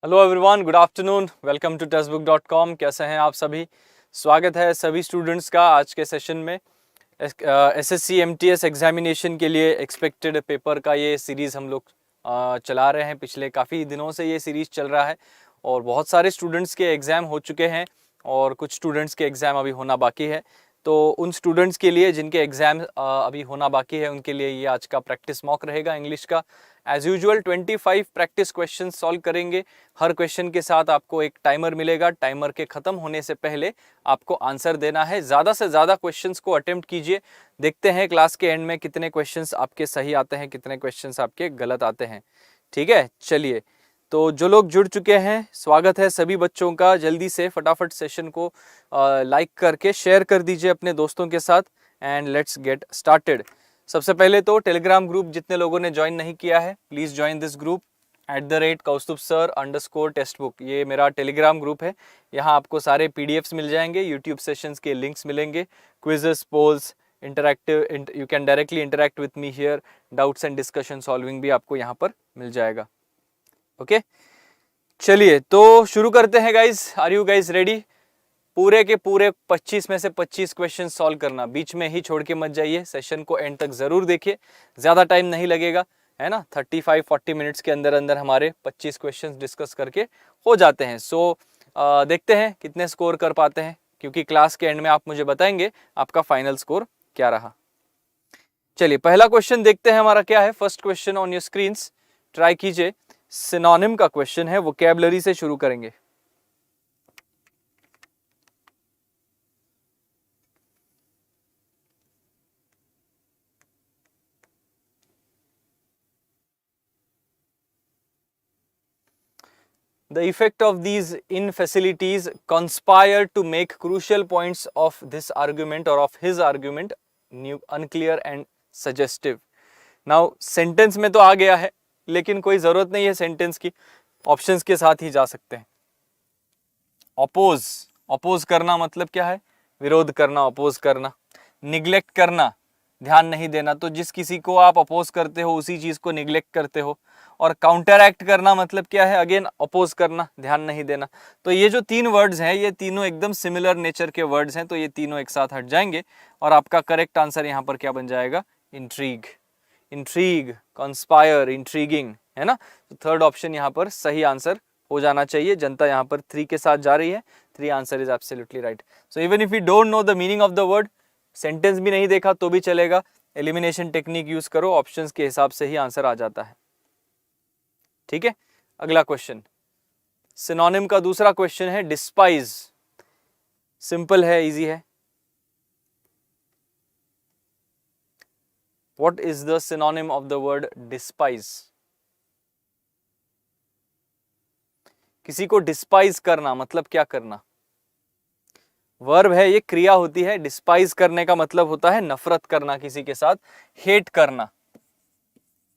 Hello everyone, good afternoon, welcome to textbook dot com. कैसे हैं आप सभी? स्वागत है सभी स्टूडेंट्स का आज के सेशन में। एसएससी एमटीएस एग्जामिनेशन के लिए एक्सपेक्टेड पेपर का ये सीरीज़ हम लोग चला रहे हैं। पिछले काफ़ी दिनों से ये सीरीज़ चल रहा है और बहुत सारे स्टूडेंट्स के एग्ज़ाम हो चुके हैं और कुछ स्टूडेंट्स के एग्ज़ाम अभी होना बाकी है। तो उन स्टूडेंट्स के लिए जिनके एग्ज़ाम अभी होना बाकी है उनके लिए ये आज का प्रैक्टिस मॉक रहेगा इंग्लिश का। As usual 25 practice question solve करेंगे। हर क्वेश्चन के साथ आपको एक टाइमर मिलेगा। टाइमर के ख़त्म होने से पहले आपको आंसर देना है। ज़्यादा से ज़्यादा क्वेश्चंस को अटेम्प्ट कीजिए। देखते हैं क्लास के एंड में कितने क्वेश्चंस आपके सही आते हैं, कितने क्वेश्चंस आपके गलत आते हैं। ठीक है, चलिए। तो जो लोग जुड़ चुके हैं, स्वागत है सभी बच्चों का। जल्दी से फटाफट सेशन को लाइक करके शेयर कर दीजिए अपने दोस्तों के साथ एंड लेट्स गेट स्टार्टेड। सबसे पहले तो टेलीग्राम ग्रुप जितने लोगों ने ज्वाइन नहीं किया है, please join this group @kaustubsir_textbook। ये मेरा टेलीग्राम ग्रुप है। यहाँ आपको सारे पीडीएफ्स मिल जाएंगे, यूट्यूब सेशंस के लिंक्स मिलेंगे, quizzes, polls, interactive, you can directly interact with me here. Doubts and discussion solving भी आपको यहाँ पर मिल जाएगा। ओके, चलिए तो शुरू करते हैं guys. Are you guys ready? पूरे के पूरे 25 में से 25 क्वेश्चन सॉल्व करना, बीच में ही छोड़ के मत जाइए। सेशन को एंड तक जरूर देखिए, ज्यादा टाइम नहीं लगेगा, है ना। 35-40 मिनट्स के अंदर अंदर हमारे 25 क्वेश्चंस डिस्कस करके हो जाते हैं। सो देखते हैं कितने स्कोर कर पाते हैं, क्योंकि क्लास के एंड में आप मुझे बताएंगे आपका फाइनल स्कोर क्या रहा। चलिए पहला क्वेश्चन देखते हैं हमारा क्या है। First question on your screens, try कीजिए। सिनोनिम का क्वेश्चन है, वोकैबुलरी से शुरू करेंगे। The effect of these infacilities conspire to make crucial points of this argument or of his argument unclear and suggestive. Now sentence में तो आ गया है, लेकिन कोई जरूरत नहीं है सेंटेंस की, ऑप्शंस के साथ ही जा सकते हैं। अपोज, अपोज करना मतलब क्या है? विरोध करना, अपोज करना। निग्लेक्ट करना, ध्यान नहीं देना। तो जिस किसी को आप अपोज करते हो उसी चीज को निग्लेक्ट करते हो। और काउंटर एक्ट करना मतलब क्या है? अगेन अपोज करना, ध्यान नहीं देना। तो ये जो तीन वर्ड्स हैं, ये तीनों एकदम सिमिलर नेचर के वर्ड्स हैं, तो ये तीनों एक साथ हट जाएंगे और आपका करेक्ट आंसर यहाँ पर क्या बन जाएगा? इंट्रीग। इंट्रीग, कॉन्स्पायर, इंट्रीगिंग, है ना। तो थर्ड ऑप्शन यहाँ पर सही आंसर हो जाना चाहिए। जनता यहाँ पर 3 के साथ जा रही है। 3 answer is absolutely right. So even if you don't know the meaning of the word, sentence भी नहीं देखा तो भी चलेगा, एलिमिनेशन टेक्निक यूज करो, ऑप्शंस के हिसाब से ही आंसर आ जाता है। ठीक है, अगला क्वेश्चन सिनोनिम का दूसरा क्वेश्चन है डिस्पाइज। सिंपल है, इजी है। What is the synonym of the word despise? किसी को डिस्पाइज करना मतलब क्या करना? वर्ब है, ये क्रिया होती है। डिस्पाइज करने का मतलब होता है नफरत करना किसी के साथ, हेट करना।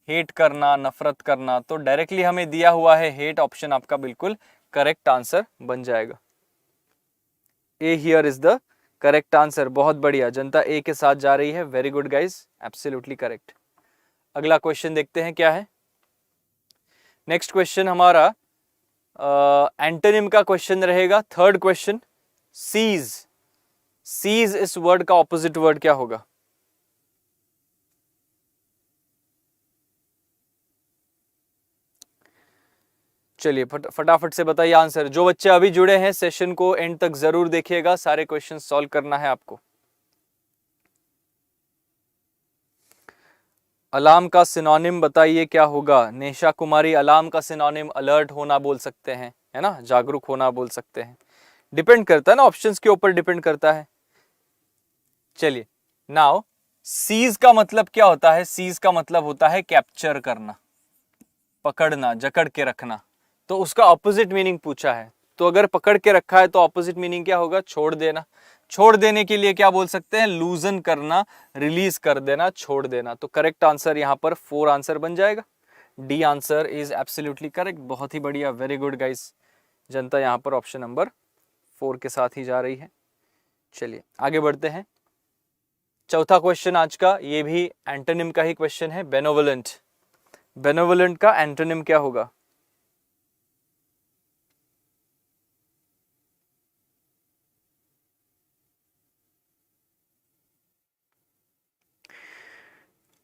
हेट करना, नफरत करना। तो डायरेक्टली हमें दिया हुआ है हेट, ऑप्शन आपका बिल्कुल करेक्ट आंसर बन जाएगा। A here is the correct answer. बहुत बढ़िया, जनता ए के साथ जा रही है। Very good guys, absolutely correct. अगला क्वेश्चन देखते हैं क्या है। नेक्स्ट क्वेश्चन हमारा एंटोनिम का क्वेश्चन रहेगा। Third question, cease. सीज इस वर्ड का ऑपोजिट वर्ड क्या होगा? चलिए फटाफट से बताइए आंसर। जो बच्चे अभी जुड़े हैं सेशन को एंड तक जरूर देखिएगा, सारे क्वेश्चन सॉल्व करना है आपको। अलार्म का सिनोनिम बताइए क्या होगा? नेशा कुमारी, अलार्म का सिनोनिम अलर्ट होना बोल सकते हैं, है ना, जागरूक होना बोल सकते हैं। डिपेंड करता है ना, ऑप्शंस के ऊपर डिपेंड करता है। चलिए नाउ सीज का मतलब क्या होता है? सीज का मतलब होता है कैप्चर करना, पकड़ना, जकड़ के रखना। तो उसका ऑपोजिट मीनिंग पूछा है, तो अगर पकड़ के रखा है तो ऑपोजिट मीनिंग क्या होगा? छोड़ देना। छोड़ देने के लिए क्या बोल सकते हैं? लूजन करना, रिलीज कर देना, छोड़ देना। तो करेक्ट आंसर यहाँ पर 4 आंसर बन जाएगा। D answer is absolutely correct. बहुत ही बढ़िया, वेरी गुड गाइस। जनता यहाँ पर ऑप्शन नंबर 4 के साथ ही जा रही है। चलिए आगे बढ़ते हैं। चौथा क्वेश्चन आज का, ये भी एंटोनिम का ही क्वेश्चन है, बेनोवोलेंट। बेनोवोलेंट का एंटोनिम क्या होगा?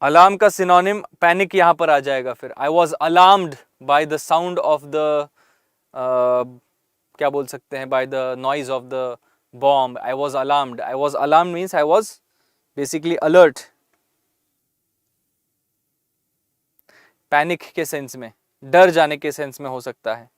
अलार्म का सिनोनिम पैनिक यहाँ पर आ जाएगा फिर। I was alarmed by the sound of the, क्या बोल सकते हैं, by the noise of the bomb. I was alarmed, I was alarmed means I was basically alert, panic के सेंस में, डर जाने के सेंस में हो सकता है।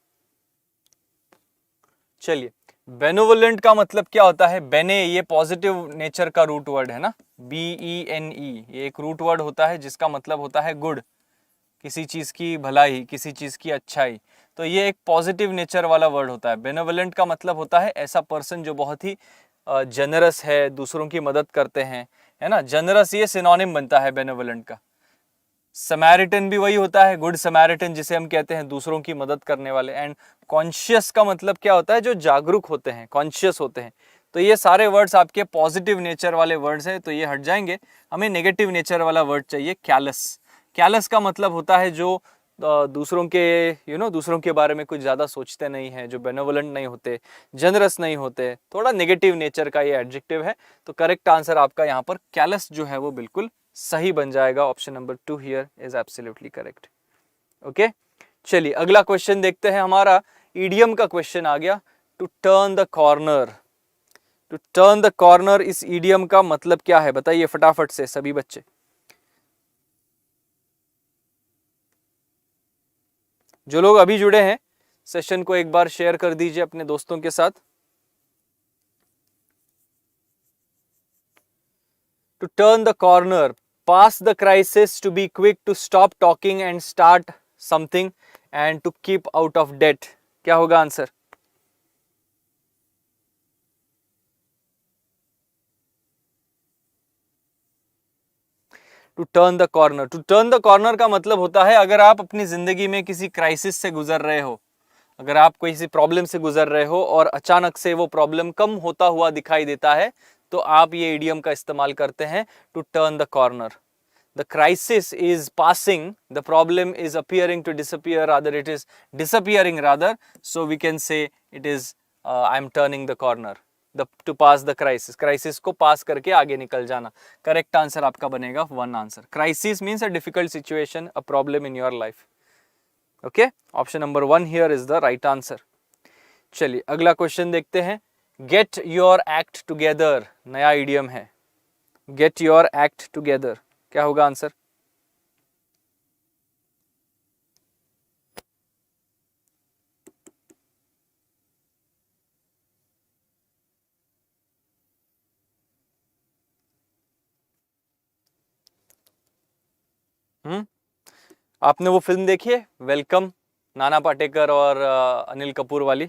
चलिए, बेनोवोलेंट का मतलब क्या होता है? बेने, ये पॉजिटिव नेचर का रूट वर्ड है ना, BENE, ये एक रूट वर्ड होता है जिसका मतलब होता है गुड, किसी चीज की भलाई, किसी चीज की अच्छाई। तो ये एक पॉजिटिव नेचर वाला वर्ड होता है। बेनोवोलेंट का मतलब होता है ऐसा पर्सन जो बहुत ही जनरस है, दूसरों की मदद करते हैं, है ना। जनरस ये सिनोनिम बनता है बेनोवोलेंट का। समैरिटन भी वही होता है, गुड समैरिटन जिसे हम कहते हैं, दूसरों की मदद करने वाले। एंड कॉन्शियस का मतलब क्या होता है? जो जागरूक होते हैं, कॉन्शियस होते हैं। तो ये सारे वर्ड्स आपके पॉजिटिव नेचर वाले वर्ड्स हैं, तो ये हट जाएंगे। हमें नेगेटिव नेचर वाला वर्ड चाहिए, कैलस। कैलस का मतलब होता है जो दूसरों के दूसरों के बारे में कुछ ज़्यादा सोचते नहीं है, जो बेनोवोलेंट नहीं होते, जनरस नहीं होते, थोड़ा नेगेटिव नेचर का ये एडजेक्टिव है। तो करेक्ट आंसर आपका यहाँ पर कैलस जो है वो बिल्कुल सही बन जाएगा। Option number 2 here is absolutely correct. Okay, चलिए अगला क्वेश्चन देखते हैं। हमारा ईडियम का क्वेश्चन आ गया, to turn the corner. To turn the corner, इस ईडियम का मतलब क्या है? बताइए फटाफट से सभी बच्चे। जो लोग अभी जुड़े हैं, सेशन को एक बार शेयर कर दीजिए अपने दोस्तों के साथ। To turn the corner, pass the crisis, to be quick, to stop talking and start something, and to keep out of date. क्या होगा answer? To turn the corner, to turn the corner का मतलब होता है अगर आप अपनी जिंदगी में किसी क्राइसिस से गुजर रहे हो, अगर आप कोई किसी प्रॉब्लम से गुजर रहे हो और अचानक से वो प्रॉब्लम कम होता हुआ दिखाई देता है, तो आप ये इडियम का इस्तेमाल करते हैं, to turn the corner. The crisis is passing, the problem is appearing to disappear, rather it is disappearing rather, so we can say it is I am turning the corner, to pass the crisis, crisis को pass करके आगे निकल जाना। correct answer आपका बनेगा 1 answer। crisis means a difficult situation, a problem in your life। okay, option number 1 here is the right answer। चलिए अगला question देखते हैं। get your act together, नया idiom है, get your act together, क्या होगा आंसर? आपने वो फिल्म देखी है वेलकम, नाना पाटेकर और अनिल कपूर वाली?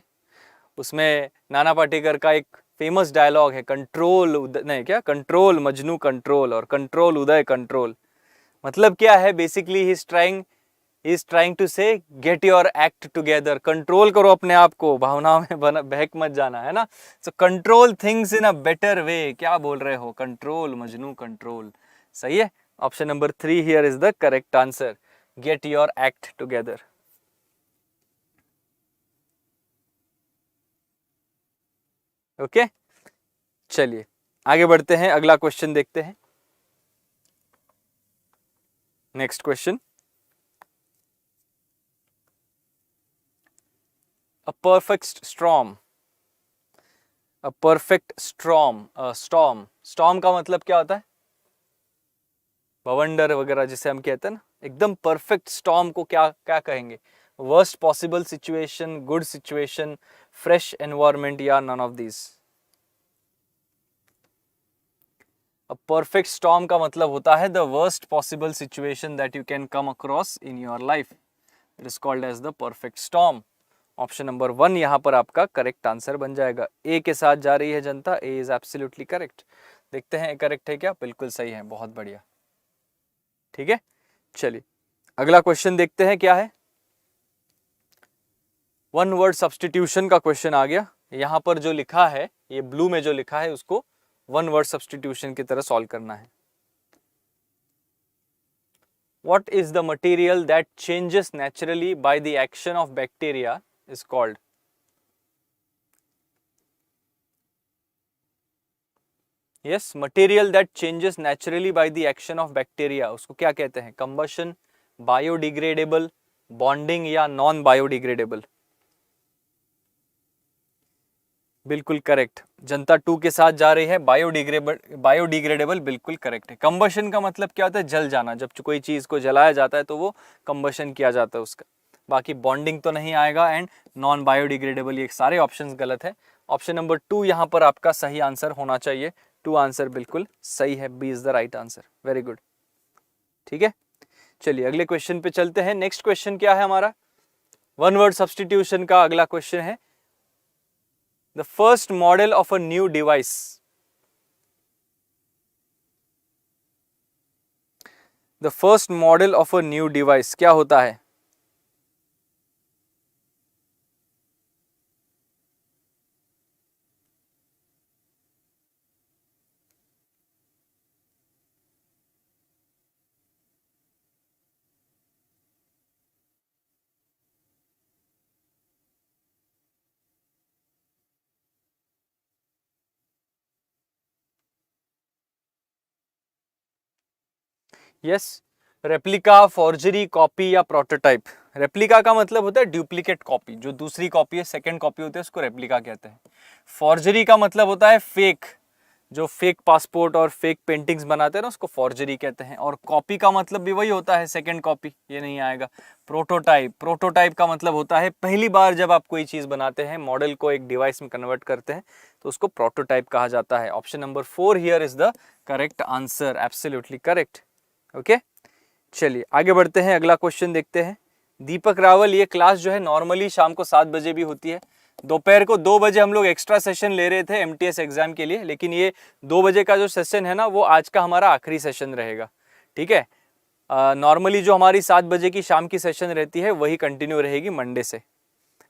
उसमें नाना पाटेकर का एक फेमस डायलॉग है, कंट्रोल नहीं क्या, कंट्रोल मजनू कंट्रोल, और कंट्रोल उदय कंट्रोल। मतलब क्या है? Basically he is trying to say get your act together, control करो अपने आप को, भावनाओं में बहक मत जाना, है ना। So control things in a better way, क्या बोल रहे हो? कंट्रोल मजनू कंट्रोल, सही है। Option number 3 here is the correct answer, gate your act together. Okay, चलिए आगे बढ़ते हैं, अगला क्वेश्चन देखते हैं। नेक्स्ट क्वेश्चन, अ परफेक्ट स्टॉर्म, अ परफेक्ट स्टॉर्म, स्टॉर्म, स्टॉर्म का मतलब क्या होता है? बवंडर वगैरह जिसे हम कहते हैं ना, एकदम परफेक्ट स्टॉर्म को क्या क्या कहेंगे? Worst possible situation, good situation, fresh environment, या none of this? A perfect storm का मतलब होता है the worst possible situation that you can come across in your life, it is called as the perfect storm. Option number 1 यहाँ पर आपका correct answer बन जाएगा। ए के साथ जा रही है जनता, ए इज एब्सोल्युटली करेक्ट। देखते हैं करेक्ट है क्या? बिल्कुल सही है, बहुत बढ़िया, ठीक है। चलिए अगला क्वेश्चन देखते हैं क्या है। वन वर्ड सब्सटीट्यूशन का क्वेश्चन आ गया। यहाँ पर जो लिखा है, ये ब्लू में जो लिखा है, उसको वन वर्ड सब्सटीट्यूशन की तरह सॉल्व करना है। What is the material that changes naturally by the action of bacteria is called? Yes, material that changes naturally by the action of bacteria, उसको क्या कहते हैं? कंबशन, बायोडिग्रेडेबल, बॉन्डिंग या non biodegradable? बिल्कुल करेक्ट, जनता 2 के साथ जा रही है। बायोडिग्रेडेबल बिल्कुल करेक्ट है। कंबशन का मतलब क्या होता है? जल जाना। जब कोई चीज को जलाया जाता है तो वो कंबशन किया जाता है उसका। बाकी बॉन्डिंग तो नहीं आएगा एंड नॉन बायोडिग्रेडेबल, ये सारे ऑप्शंस गलत है। ऑप्शन नंबर 2 यहाँ पर आपका सही आंसर होना चाहिए। 2 आंसर बिल्कुल सही है, B is the right answer. Very good, ठीक है। चलिए अगले क्वेश्चन पे चलते हैं। नेक्स्ट क्वेश्चन क्या है हमारा? वन वर्ड सब्सटीट्यूशन का अगला क्वेश्चन है। The first model of a new device. The first model of a new device क्या होता है? यस, रेप्लिका, फॉर्जरी, कॉपी या प्रोटोटाइप। रेप्लिका का मतलब होता है डुप्लीकेट कॉपी, जो दूसरी कॉपी है, सेकंड कॉपी होती है, उसको रेप्लिका कहते हैं। फॉर्जरी का मतलब होता है फेक, जो फेक पासपोर्ट और फेक पेंटिंग्स बनाते हैं ना, उसको फॉर्जरी कहते हैं। और कॉपी का मतलब भी वही होता है, सेकंड कॉपी, ये नहीं आएगा। प्रोटोटाइप, प्रोटोटाइप का मतलब होता है पहली बार जब आप कोई चीज बनाते हैं, मॉडल को एक डिवाइस में कन्वर्ट करते हैं, तो उसको प्रोटोटाइप कहा जाता है। Option number 4 here is the correct answer, absolutely correct. Okay, चलिए आगे बढ़ते हैं, अगला क्वेश्चन देखते हैं। दीपक रावल, ये क्लास जो है नॉर्मली शाम को 7 बजे भी होती है। दोपहर को 2 बजे हम लोग एक्स्ट्रा सेशन ले रहे थे एमटीएस एग्जाम के लिए, लेकिन ये 2 बजे का जो सेशन है ना, वो आज का हमारा आखिरी सेशन रहेगा, ठीक है। नॉर्मली जो हमारी 7 बजे की शाम की सेशन रहती है वही कंटिन्यू रहेगी मंडे से।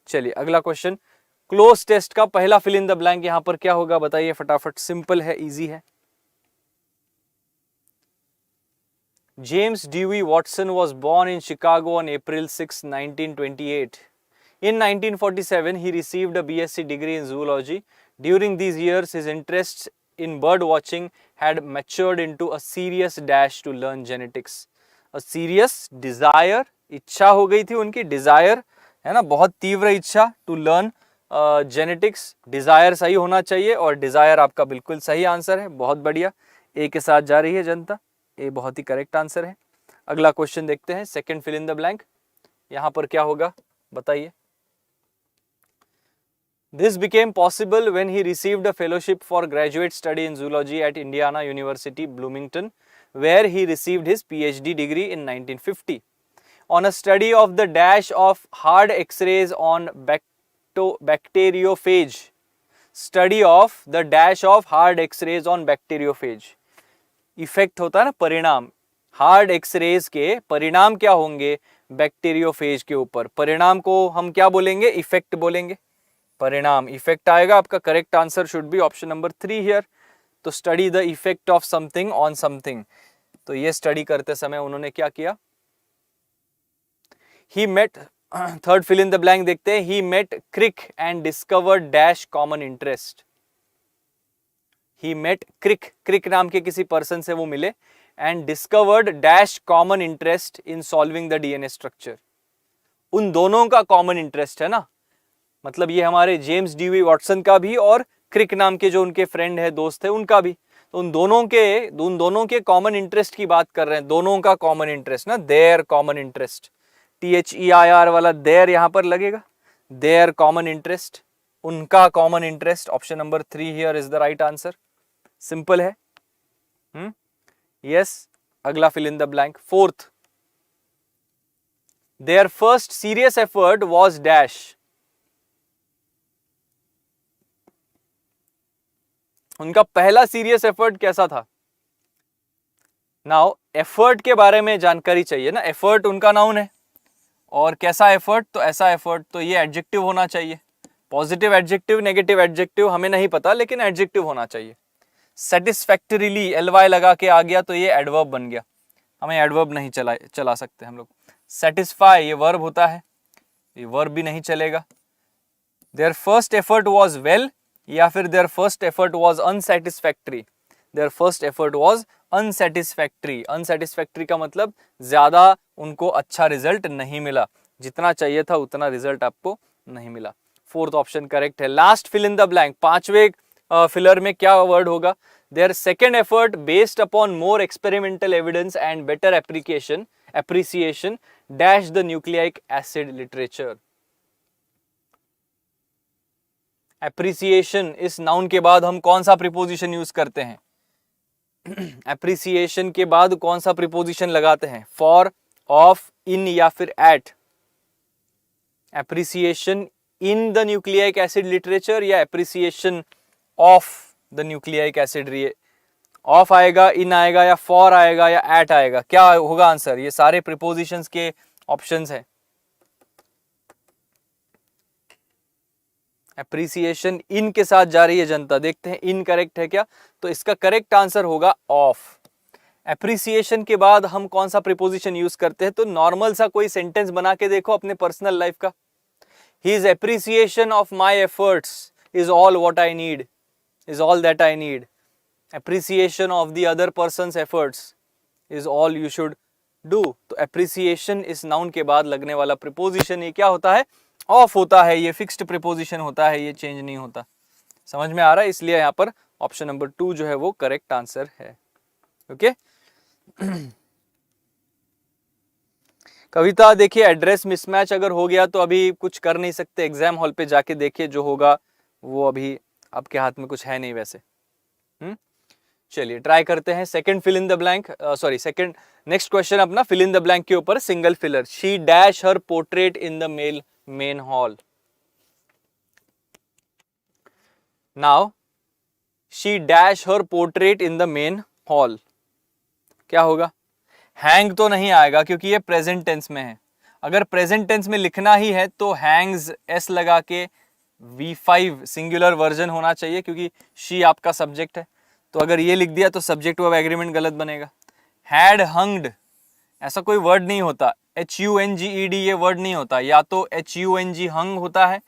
चलिए अगला क्वेश्चन, क्लोज टेस्ट का पहला फिल इन द ब्लैंक यहाँ पर क्या होगा? बताइए फटाफट, सिंपल है, इजी है। James Dewey Watson was born in Chicago on April 6, 1928. In 1947, he received a BSc degree in zoology. During these years, his interests in bird watching had matured into a serious dash to learn genetics. A serious desire, इच्छा हो गई थी उनकी, desire है ना, बहुत तीव्र इच्छा, to learn genetics. desire सही होना चाहिए और desire आपका बिल्कुल सही आंसर है, बहुत बढ़िया। ए के साथ जा रही है जनता, ये बहुत ही करेक्ट आंसर है। अगला क्वेश्चन देखते हैं, second fill in the blank, यहां पर क्या होगा बताइए। This became possible when he received a fellowship for graduate study in zoology at Indiana University, Bloomington, where he received his PhD degree in 1950 on a study of the dash of hard X-rays on bacteriophage. Study of the dash of hard X-rays on bacteriophage. Effect होता है ना, परिणाम। Hard X-rays के परिणाम क्या होंगे bacteriophage के ऊपर? परिणाम को हम क्या बोलेंगे? इफेक्ट बोलेंगे। परिणाम, इफेक्ट आएगा आपका। Correct answer should be option number 3 here. तो study the effect of something on something, तो ये स्टडी करते समय उन्होंने क्या किया? He met, third fill in the blank देखते हैं, he met Crick and discovered dash common interest. He met Crick, Crick नाम के किसी पर्सन से वो मिले, and discovered dash common interest in solving the DNA structure. उन दोनों का कॉमन इंटरेस्ट है ना, मतलब ये हमारे जेम्स डीवी वॉटसन का भी और क्रिक नाम के जो उनके फ्रेंड है, दोस्त है, उनका भी। तो उन दोनों के कॉमन इंटरेस्ट की बात कर रहे हैं, दोनों का कॉमन इंटरेस्ट ना, देयर कॉमन इंटरेस्ट, THEIR वाला देयर यहां पर लगेगा, देयर कॉमन इंटरेस्ट, उनका common interest. Option number 3 here is the right answer, simple है। यस, अगला fill in the blank, fourth, their first serious effort was dash. उनका पहला सीरियस एफर्ट कैसा था? नाउ एफर्ट के बारे में जानकारी चाहिए ना, एफर्ट उनका नाउन है, और कैसा एफर्ट? तो ऐसा एफर्ट, तो ये एडजेक्टिव होना चाहिए। पॉजिटिव एडजेक्टिव, नेगेटिव एडजेक्टिव हमें नहीं पता, लेकिन एडजेक्टिव होना चाहिए। सेटिस्फैक्टरीली ly लगा के आ गया तो ये एडवर्ब बन गया, हमें एडवर्ब नहीं चला सकते हम लोग। सेटिस्फाई ये वर्ब होता है, ये वर्ब भी नहीं चलेगा। Their first effort was well, या फिर their first effort was unsatisfactory, their first effort was unsatisfactory. Unsatisfactory का मतलब ज्यादा उनको अच्छा रिजल्ट नहीं मिला, जितना चाहिए था उतना रिजल्ट आपको नहीं मिला। फोर्थ ऑप्शन करेक्ट है। Last fill in the blank, पांचवे फिलर में क्या वर्ड होगा? Their second effort based upon more experimental evidence and better appreciation dash the nucleic acid literature. Appreciation इस नाउन के बाद हम कौन सा प्रीपोजिशन यूज करते हैं? एप्रिसिएशन के बाद कौन सा प्रीपोजिशन लगाते हैं? फॉर, ऑफ, इन या फिर at? Appreciation in the nucleic acid literature या appreciation of the nucleic acid? Of आएगा, इन आएगा या फॉर आएगा या एट आएगा? क्या होगा आंसर? ये सारे प्रीपोजिशंस के ऑप्शंस हैं। एप्रिसिएशन इन के साथ जा रही है जनता, देखते हैं इन करेक्ट है क्या? तो इसका करेक्ट आंसर होगा ऑफ। एप्रिसिएशन के बाद हम कौन सा प्रीपोजिशन यूज करते हैं? तो नॉर्मल सा कोई सेंटेंस बना के देखो अपने पर्सनल लाइफ का। His appreciation of my efforts is all what I need, is all that I need. Appreciation of the other person's efforts is all you should do. तो appreciation इस noun के बाद लगने वाला preposition ये क्या होता है? Off होता है। ये fixed preposition होता है, ये change नहीं होता। समझ में आ रहा है? इसलिए यहाँ पर ऑप्शन नंबर 2 जो है वो करेक्ट आंसर है। ओके कविता, देखिए एड्रेस मिसमैच अगर हो गया तो अभी कुछ कर नहीं सकते, एग्जाम हॉल पे जाके देखिए, जो होगा वो अभी आपके हाथ में कुछ है नहीं वैसे। चलिए ट्राई करते हैं second fill in the blank, sorry second next question अपना फिल इन द ब्लैंक के ऊपर single filler. She dash her portrait in the main hall. Now she dash her portrait in the main hall, क्या होगा? Hang तो नहीं आएगा क्योंकि ये प्रेजेंट टेंस में है। अगर प्रेजेंट टेंस में लिखना ही है तो हैंग्स एस लगा के V5 सिंगुलर वर्जन होना चाहिए, क्योंकि शी आपका सब्जेक्ट है। तो अगर ये लिख दिया तो सब्जेक्ट वर्ब एग्रीमेंट गलत बनेगा। हैड हंग्ड ऐसा कोई वर्ड नहीं होता। HUNGED ये वर्ड नहीं होता, या तो HUNG हंग होता है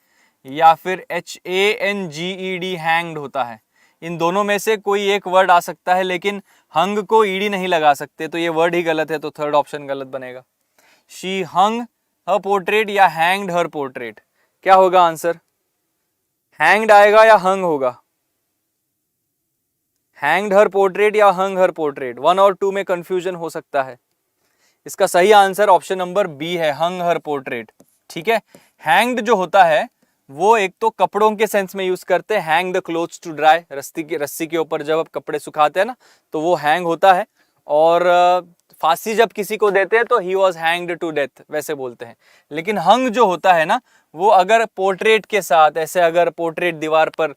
या फिर HANGED हैंग्ड होता है। इन दोनों में से कोई एक वर्ड आ सकता है, लेकिन हंग को ईडी नहीं लगा सकते, तो ये वर्ड ही गलत है, तो थर्ड ऑप्शन गलत बनेगा। शी हंग हर पोर्ट्रेट या हैंग्ड हर पोर्ट्रेट, क्या होगा आंसर? हैंग्ड आएगा या हंग होगा? हैंग्ड हर पोर्ट्रेट या हंग हर पोर्ट्रेट, 1 और 2 में कंफ्यूजन हो सकता है। इसका सही आंसर ऑप्शन नंबर बी है, हंग हर पोर्ट्रेट। ठीक है, हैंग्ड जो होता है वो एक तो कपड़ों के सेंस में यूज करते हैं, hang the clothes to dry, रस्सी के ऊपर जब आप कपड़े सुखाते हैं ना तो वो हैंग होता है। और फांसी जब किसी को देते हैं तो he was hanged to death वैसे बोलते हैं। लेकिन हंग जो होता है ना वो अगर पोर्ट्रेट के साथ, ऐसे अगर पोर्ट्रेट दीवार पर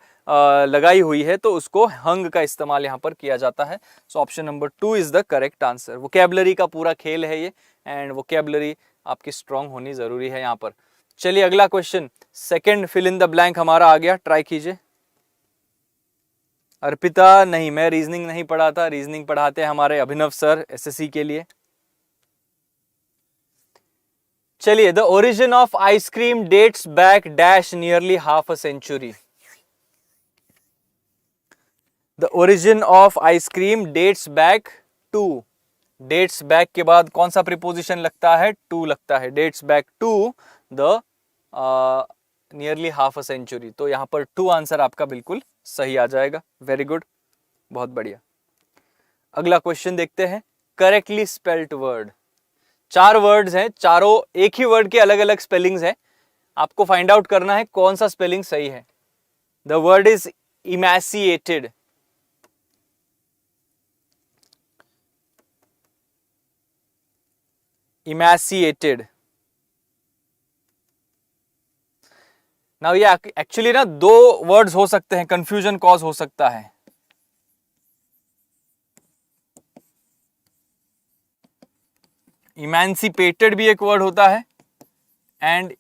लगाई हुई है तो उसको हंग का इस्तेमाल यहाँ पर किया जाता है। सो option number 2 is the correct answer. Vocabulary का पूरा खेल है ये, एंड वोकैबुलरी आपकी स्ट्रांग होनी जरूरी है यहाँ पर। चलिए अगला question, second fill in the blank हमारा आ गया, ट्राई कीजिए। अर्पिता नहीं, मैं रीजनिंग नहीं पढ़ा था, रीजनिंग पढ़ाते हैं हमारे अभिनव सर एसएससी के लिए। चलिए, the origin of ice cream dates back dash nearly half a century. The origin of ice cream dates back to, dates back के बाद कौन सा प्रीपोजिशन लगता है? टू लगता है। Dates back to the nearly half a century, तो यहाँ पर 2 आंसर आपका बिल्कुल सही आ जाएगा। वेरी गुड, बहुत बढ़िया। अगला क्वेश्चन देखते हैं, करेक्टली स्पेल्ड वर्ड। 4 वर्ड्स हैं, चारों एक ही वर्ड के अलग अलग स्पेलिंग्स हैं, आपको फाइंड आउट करना है कौन सा स्पेलिंग सही है। The word is emaciated. Emaciated. Now ये एक्चुअली ना 2 वर्ड्स हो सकते हैं, कंफ्यूजन कॉज हो सकता है। इमेंसिपेटेड भी एक वर्ड होता है एंड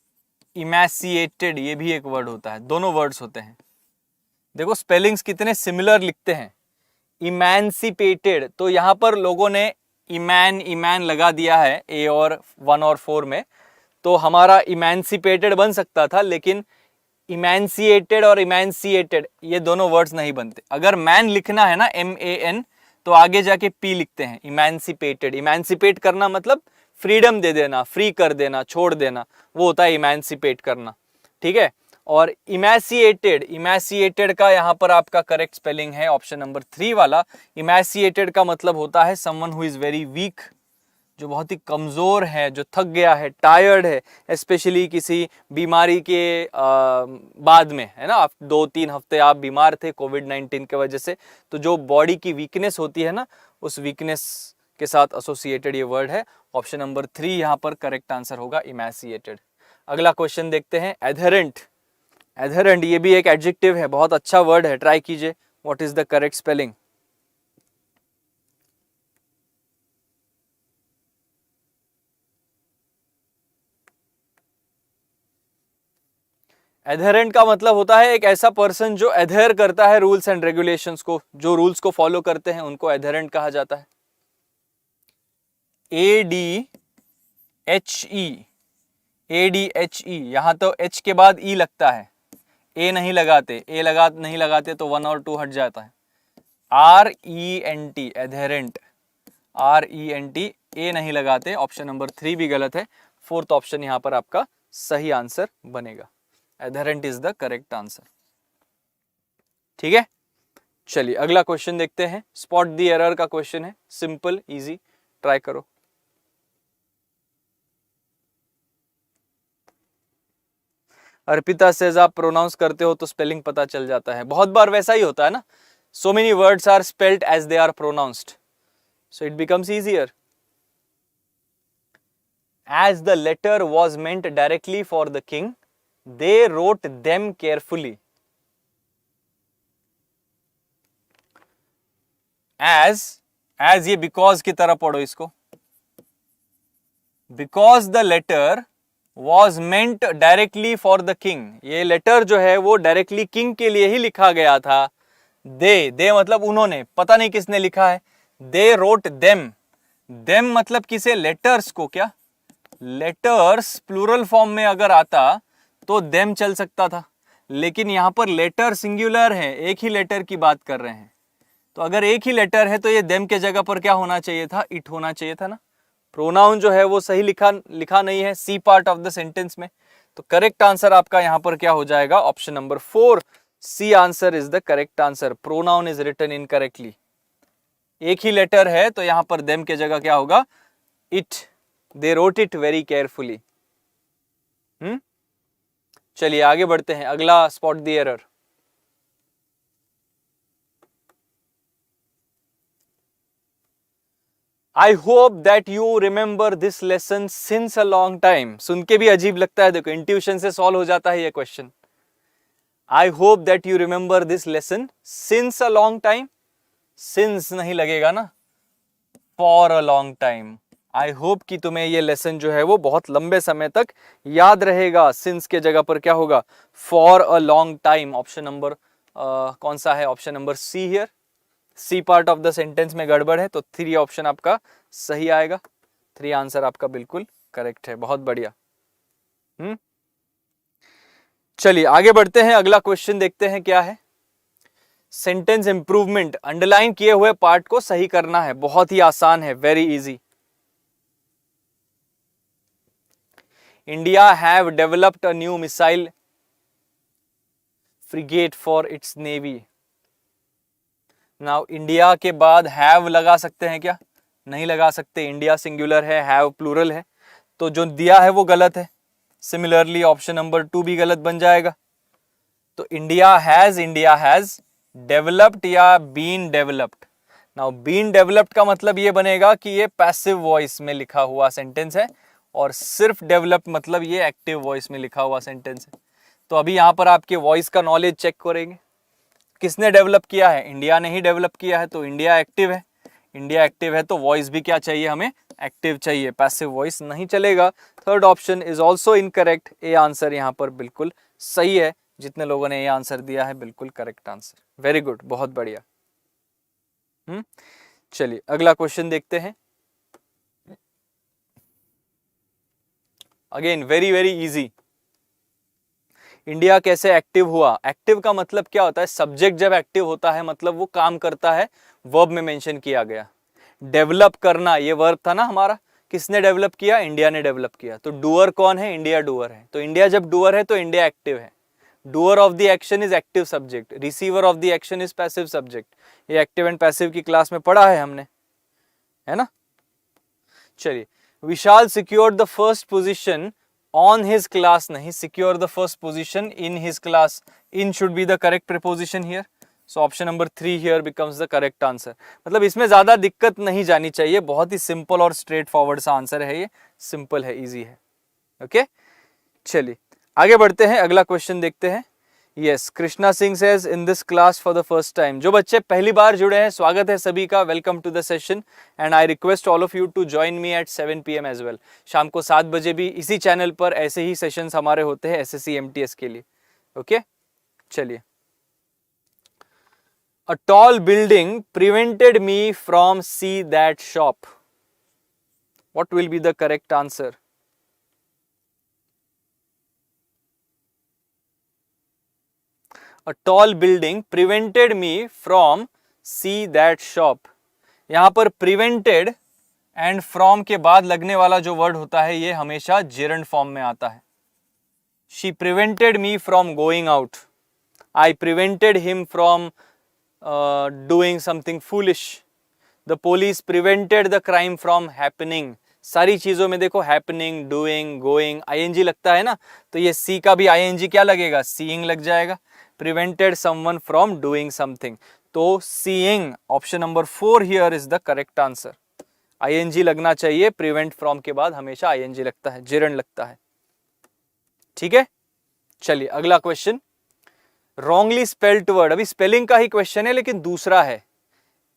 इमैसिएटेड ये भी एक वर्ड होता है, दोनों वर्ड्स होते हैं। देखो स्पेलिंग्स कितने सिमिलर लिखते हैं। इमेंसिपेटेड, तो यहां पर लोगों ने इमैन लगा दिया है ए और 1 और 4 में, तो हमारा इमेंसिपेटेड बन सकता था, लेकिन इमेंसिएटेड और इमेंसिएटेड ये दोनों वर्ड्स नहीं बनते। अगर मैन लिखना है ना MAN, तो आगे जाके P लिखते हैं। इमेंसिपेटेड, इमेंसिपेट करना मतलब फ्रीडम दे देना, फ्री कर देना, छोड़ देना, वो होता है इमेंसिपेट करना, ठीक है। और इमेसिएटेड, इमेसिएटेड का यहाँ पर आपका करेक्ट स्पेलिंग है ऑप्शन नंबर 3 वाला। इमेसिएटेड का मतलब होता है someone who is very weak, जो बहुत ही कमज़ोर है, जो थक गया है, टायर्ड है, स्पेशली किसी बीमारी के बाद में, है ना। आप 2-3 हफ्ते आप बीमार थे कोविड-19 के वजह से, तो जो बॉडी की वीकनेस होती है ना, उस वीकनेस के साथ एसोसिएटेड ये वर्ड है। ऑप्शन नंबर 3 यहाँ पर करेक्ट आंसर होगा इमेसिएटेड। अगला क्वेश्चन देखते हैं, एधरेंट। एधरेंट ये भी एक एडजेक्टिव है, बहुत अच्छा वर्ड है, ट्राई कीजिए। What is the correct spelling? Adherent का मतलब होता है एक ऐसा पर्सन जो एधेयर करता है रूल्स एंड रेगुलेशंस को, जो रूल्स को फॉलो करते हैं उनको एधरेंट कहा जाता है। ADHE, यहां तो H के बाद E लगता है, A नहीं लगाते, नहीं लगाते तो 1 और 2 हट जाता है। RENT, एधेरेंट, RENT, A नहीं लगाते, ऑप्शन नंबर 3 भी गलत है। 4th ऑप्शन यहां पर आपका सही आंसर बनेगा। Adherent is the correct answer, ठीक है। चलिए अगला क्वेश्चन देखते हैं, स्पॉट द एरर का क्वेश्चन है, सिंपल इजी, ट्राई करो। अर्पिता सेज आप प्रोनाउंस करते हो तो स्पेलिंग पता चल जाता है, बहुत बार वैसा ही होता है ना, so many words are spelled as they are pronounced, so it becomes easier. As the letter was meant directly for the king, they wrote them carefully. As ये because की तरह पढ़ो इसको, because the letter was meant directly for the king, ये letter जो है वो directly king के लिए ही लिखा गया था। दे मतलब उन्होंने, पता नहीं किसने लिखा है। दे रोट देम, देम मतलब किसे, लेटर्स को। क्या लेटर्स प्लूरल फॉर्म में अगर आता तो देम चल सकता था, लेकिन यहां पर लेटर सिंगुलर है, एक ही लेटर की बात कर रहे हैं, तो अगर एक ही लेटर है तो ये देम के जगह पर क्या होना चाहिए था, इट होना चाहिए था ना। प्रोनाउन जो है वो सही लिखा नहीं है C part of the sentence में, तो करेक्ट आंसर आपका यहां पर क्या हो जाएगा, option number 4 C answer is the correct answer. Pronoun is written incorrectly, एक ही लेटर है तो यहां पर देम के जगह क्या होगा, it, they wrote it very carefully. चलिए आगे बढ़ते हैं, अगला spot the error. I hope that you remember this lesson since a long time. सुन के भी अजीब लगता है, देखो इंट्यूशन से सॉल्व हो जाता है ये question. I hope that you remember this lesson since a long time. Since नहीं लगेगा ना, for a long time. I hope कि तुम्हें ये लेसन जो है वो बहुत लंबे समय तक याद रहेगा। since के जगह पर क्या होगा, for a long time। Option number कौन सा है, option number C here. C part of the sentence में गड़बड़ है, तो 3 ऑप्शन आपका सही आएगा। 3 आंसर आपका बिल्कुल करेक्ट है, बहुत बढ़िया। चलिए आगे बढ़ते हैं, अगला क्वेश्चन देखते हैं क्या है। सेंटेंस इंप्रूवमेंट, अंडरलाइन किए हुए पार्ट को सही करना है, बहुत ही आसान है, very easy. India have developed a new missile frigate for its navy. Now India के बाद हैव लगा सकते हैं क्या, नहीं लगा सकते, इंडिया सिंगुलर है, हैव प्लूरल है, तो जो दिया है वो गलत है। सिमिलरली ऑप्शन नंबर 2 भी गलत बन जाएगा। तो इंडिया हैज डेवलप्ड या been developed. Now been developed का मतलब ये बनेगा कि ये पैसिव वॉइस में लिखा हुआ सेंटेंस है, और सिर्फ डेवलप्ड मतलब ये एक्टिव वॉइस में लिखा हुआ सेंटेंस है। तो अभी यहां पर आपके वॉइस का नॉलेज चेक करेंगे, किसने डेवलप किया है, इंडिया ने ही डेवलप किया है, तो इंडिया एक्टिव है। इंडिया एक्टिव है तो वॉइस भी क्या चाहिए, हमें एक्टिव चाहिए, पैसिव वॉइस नहीं चलेगा। Third option is also incorrect. A answer यहाँ पर बिल्कुल सही है, जितने लोगों ने ये आंसर दिया है बिल्कुल करेक्ट आंसर, वेरी गुड, बहुत बढ़िया। चलिए अगला क्वेश्चन देखते हैं। Again very very easy. India कैसे एक्टिव हुआ? एक्टिव का मतलब क्या होता है? सब्जेक्ट जब एक्टिव होता है मतलब वो काम करता है, वर्ब में मेंशन किया गया। डेवलप करना ये वर्ब था ना हमारा, किसने डेवलप किया? इंडिया ने डेवलप किया। तो डूअर कौन है? इंडिया डूअर है। तो इंडिया जब डूअर है तो इंडिया एक्टिव है। Doer of the action is active subject, receiver of the action is passive subject. ये एक्टिव एंड पैसिव की क्लास में पढ़ा है हमने, है ना? चलिए, Vishal secured the first position on his class, नहीं, secure the first position in his class. In should be the correct preposition here, so option number 3 here becomes the correct answer. मतलब इसमें ज्यादा दिक्कत नहीं जानी चाहिए, बहुत ही सिंपल और स्ट्रेट फॉरवर्ड सा आंसर है, ये सिंपल है, इजी है। ओके, चलिए आगे बढ़ते हैं, अगला क्वेश्चन देखते हैं। Yes, Krishna Singh says in this class for the first time. जो बच्चे पहली बार जुड़े हैं, स्वागत है सभी का, welcome to the session and I request all of you to join me at 7 PM as well. शाम को 7 बजे भी इसी चैनल पर ऐसे ही सेशंस हमारे होते हैं SSC MTS के लिए। ओके, चलिए। A tall building prevented me from see that shop, what will be the correct answer? A tall building prevented me from see that shop। यहां पर prevented एंड from के बाद लगने वाला जो वर्ड होता है ये हमेशा gerund फॉर्म में आता है। She prevented me from going out। I prevented him from doing something foolish। The police prevented the crime from happening। सारी चीजों में देखो हैपनिंग, डूइंग, गोइंग, आईएनजी लगता है ना, तो ये सी का भी आईएनजी क्या लगेगा? सीइंग लग जाएगा। Prevented someone from doing something, तो seeing option number 4 here is the correct answer. ING लगना चाहिए, प्रिवेंट फ्रॉम के बाद हमेशा आईएनजी लगता है, जिरंड लगता है। ठीक है, चलिए अगला क्वेश्चन। रॉन्गली स्पेल्ड वर्ड, अभी स्पेलिंग का ही क्वेश्चन है लेकिन दूसरा है।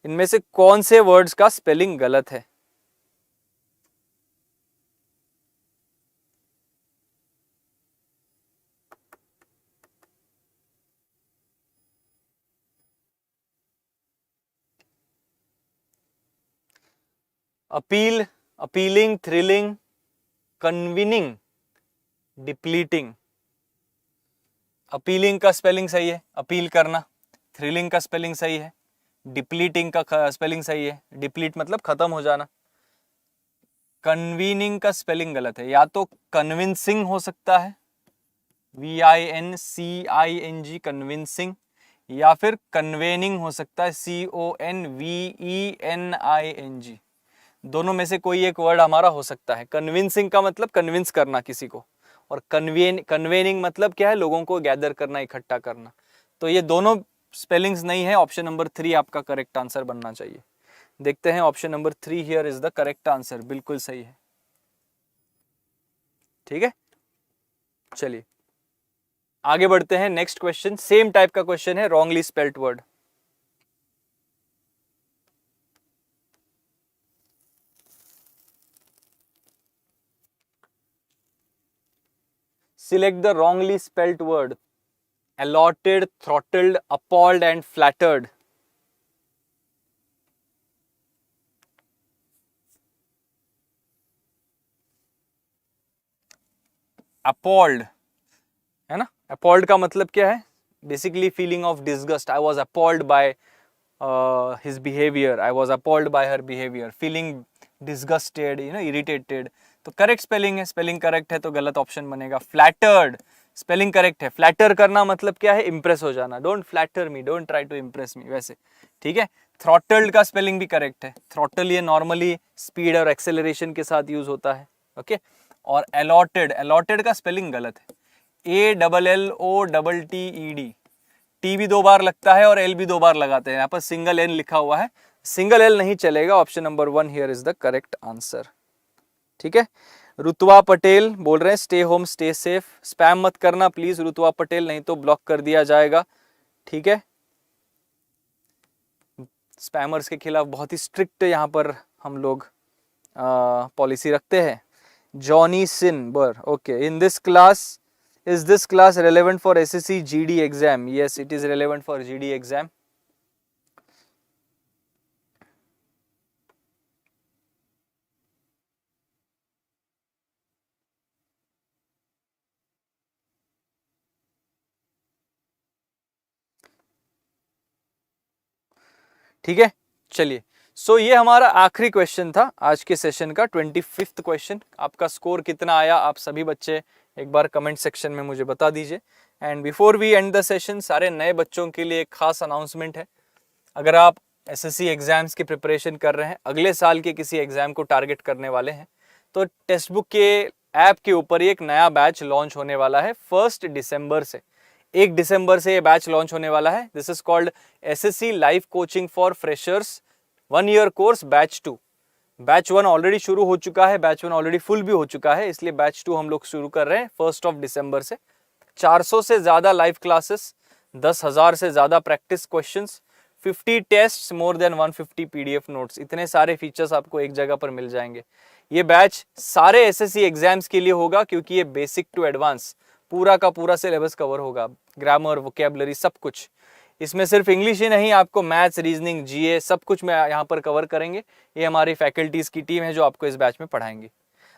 इनमें से कौन से वर्ड्स का स्पेलिंग गलत है? Appeal, appealing, thrilling, convening, depleting. Appealing का स्पेलिंग सही है, अपील करना। थ्रिलिंग का स्पेलिंग सही है, डिप्लीटिंग का स्पेलिंग सही है, डिप्लीट मतलब खत्म हो जाना। कन्वीनिंग का स्पेलिंग गलत है, या तो कन्विंसिंग हो सकता है, VINCING कन्विंसिंग, या फिर कन्वेनिंग हो सकता है, CONVENING। दोनों में से कोई एक वर्ड हमारा हो सकता है। कन्विंसिंग का मतलब कन्विंस करना किसी को, और कन्वेनिंग मतलब क्या है? लोगों को गैदर करना, इकट्ठा करना। तो ये दोनों स्पेलिंग्स नहीं है, ऑप्शन नंबर 3 आपका करेक्ट आंसर बनना चाहिए। देखते हैं, option number 3 here is the correct answer, बिल्कुल सही है। ठीक है, चलिए आगे बढ़ते हैं। नेक्स्ट क्वेश्चन सेम टाइप का क्वेश्चन है, wrongly spelled word. Select the wrongly spelt word. Allotted, throttled, appalled and flattered. Appalled है ना? Appalled का मतलब क्या है? Basically feeling of disgust. I was appalled by his behavior. I was appalled by her behavior. Feeling disgusted, irritated. तो correct spelling है, spelling correct है तो गलत ऑप्शन बनेगा। फ्लैटर्ड स्पेलिंग करेक्ट है। फ्लैटर करना मतलब क्या है? इंप्रेस हो जाना। Don't flatter me, don't try to impress me, वैसे। ठीक है, थ्रॉटल्ड का स्पेलिंग भी करेक्ट है। थ्रॉटल ये नॉर्मली स्पीड और एक्सेलरेशन के साथ यूज होता है। ओके, और अलॉटेड, अलॉटेड का स्पेलिंग गलत है। ALLOTTED, टी भी 2 बार लगता है और एल भी 2 बार लगाते हैं। यहाँ पर सिंगल एन लिखा हुआ है, सिंगल एल नहीं चलेगा। Option number 1 here is the correct answer. ठीक है, रुतवा पटेल बोल रहे हैं stay home stay safe. Spam मत करना प्लीज रुतवा पटेल, नहीं तो ब्लॉक कर दिया जाएगा। ठीक है, स्पैमर्स के खिलाफ बहुत ही स्ट्रिक्ट यहाँ पर हम लोग पॉलिसी रखते हैं। जॉनी सिन बर, okay, in this class, is this class relevant for SSC GD exam? Yes, it is relevant for GD exam. ठीक है, चलिए। सो ये हमारा आखिरी क्वेश्चन था आज के सेशन का, 25th क्वेश्चन। आपका स्कोर कितना आया आप सभी बच्चे एक बार कमेंट सेक्शन में मुझे बता दीजिए। And before we end the session, सारे नए बच्चों के लिए एक खास अनाउंसमेंट है। अगर आप एसएससी एग्जाम्स की प्रिपरेशन कर रहे हैं, अगले साल के किसी एग्जाम को टारगेट करने वाले हैं, तो टेक्स्ट बुक के ऐप के ऊपर एक नया बैच लॉन्च होने वाला है 1 दिसंबर से। 1 दिसंबर से ये बैच लॉन्च होने वाला है। This is called SSC live coaching for freshers 1 year course batch 2। Batch 1 already शुरू हो चुका है, बैच 1 ऑलरेडी फुल भी हो चुका है, इसलिए बैच 2 हम लोग शुरू कर रहे हैं 1 दिसंबर से। 400 से ज्यादा लाइव क्लासेस, 10,000 से ज्यादा practice questions, 50 tests, more than 150 PDF notes, इतने सारे फीचर्स आपको एक जगह पर मिल जाएंगे। ये बैच सारे एसएससी एग्जाम्स के लिए होगा, क्योंकि ये बेसिक टू एडवांस पूरा का पूरा सिलेबस कवर होगा, ग्रामर, वोकैबुलरी, सब कुछ। इसमें सिर्फ इंग्लिश ही नहीं, आपको मैथ्स, रीजनिंग, जीए सब कुछ में यहाँ पर कवर करेंगे। ये हमारी फैकल्टीज की टीम है जो आपको इस बैच में पढ़ाएंगे।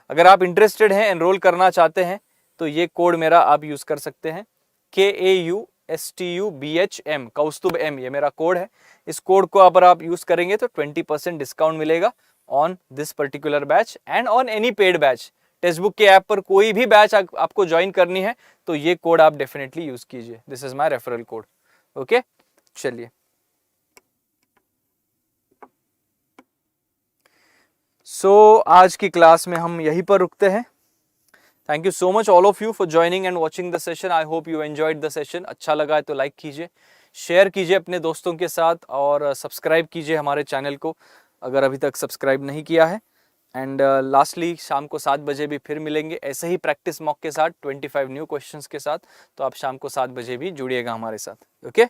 अगर आप इंटरेस्टेड हैं, एनरोल करना चाहते हैं, तो ये कोड मेरा आप यूज कर सकते हैं, KAUSTUBHM, कौस्तुभ M, ये मेरा कोड है। इस कोड को अगर आप यूज करेंगे तो 20% डिस्काउंट मिलेगा on this particular batch and on any paid batch. Text book के ऐप पर कोई भी बैच आपको ज्वाइन करनी है तो ये कोड आप डेफिनेटली यूज कीजिए। This is my referral code. Okay, चलिए। सो आज की क्लास में हम यहीं पर रुकते हैं। Thank you so much all of you for joining and watching the session. I hope you enjoyed the session. अच्छा लगा है तो लाइक कीजिए, शेयर कीजिए अपने दोस्तों के साथ, और सब्सक्राइब कीजिए हमारे चैनल को अगर अभी तक सब्सक्राइब नहीं किया है। एंड लास्टली शाम को 7 बजे भी फिर मिलेंगे ऐसे ही प्रैक्टिस मॉक के साथ, 25 न्यू क्वेश्चंस के साथ। तो आप शाम को 7 बजे भी जुड़िएगा हमारे साथ। ओके,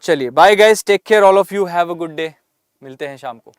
चलिए, bye guys, take care all of you, have a good day. मिलते हैं शाम को।